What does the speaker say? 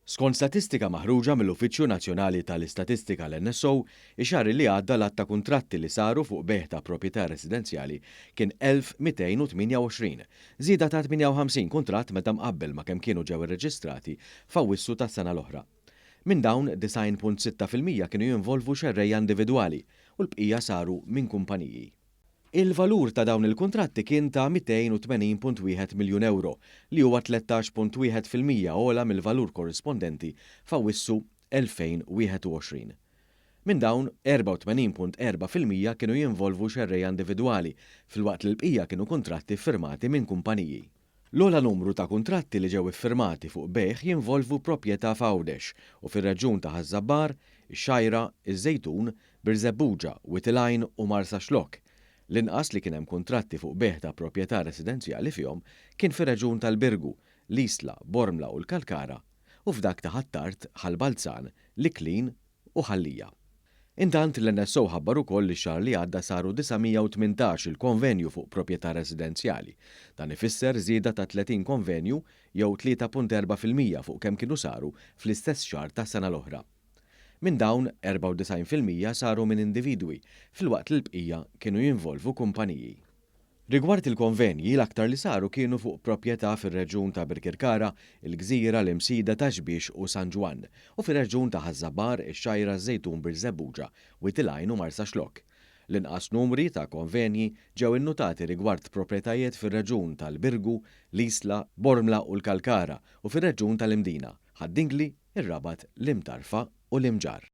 Skont statistika maħruġa mill-Uffiċċju Nazzjonali tal-Istatistika l-NSO, ix-xahar li għadda l-att ta' kuntratti li saru fuq beħ ta' proprjetà residenzjali kien 1228, żieda ta' 58 kuntratt meta mqabbel ma' kemm kienu ġew irreġistrati f'Awwissu tas-sena l-oħra. Minn dawn 9.6% kienu jinvolvu xerrejja individwali u l-bqija saru minn kumpaniji. Il-valur ta' dawn il-kuntratti kien ta' 280.1 miljun euro li huwa 13.1% ogħla mill-valur korrispondenti f'Awwissu 2021. Minn dawn 84.4% kienu jinvolvu xerrejja individwali fil-waqt li l-bqija kienu kuntratti ffirmati minn kumpaniji. L-ogħla numru ta' kuntratti li ġew iffirmati fuq beħ jinvolvu proprjetà f'Għawdex u fir-reġjun ta' Ħażabbar, ix-Xajra, iż-Żejtun, Birzebbuġa, Witilgħajn u Marsa Xlokk. L-inqas li kien hemm kuntratti fuq beħ ta' proprjetà residenzjali fihom kien fir-reġjun tal-Birgu, l-Isla, Bormla u l-Kalkara u f'dak ta' Ħattart, Ħalbalzan, l-Iklin u Ħallija. Intant l-NSO ħabbar ukoll li x-xahar li għadda saru 918 il-konvenju fuq proprjetà residenzjali. Dan ifisser żieda ta' 30 konvenju jew 3.4% fuq kemm kienu saru fl-istess xahar tas-sena l-oħra. Minn dawn 94% saru minn individwi, fil-waqt li l-bqija kienu jinvolvu kumpaniji. Rigward il-konvenji, l-aktar li saru kienu fuq proprjetà fir-reġjun ta' Birkirkara, il-Gżira, l-Imsida ta' Xbiex u San Ġwan, u fir-reġjun ta' Ħażabbar, ix-Xajra, Żejtun, Birzebbuġa, Witilgħajn u Marsa Xlokk. L-inqas numri ta' konvenji ġew innutati rigward proprjetajiet fir-reġjun tal-Birgu, l-Isla, Bormla u l-Kalkara u fir-reġjun tal-Imdina, Ħaddingli, ir-Rabat, l-Imtarfa u l-Imġar.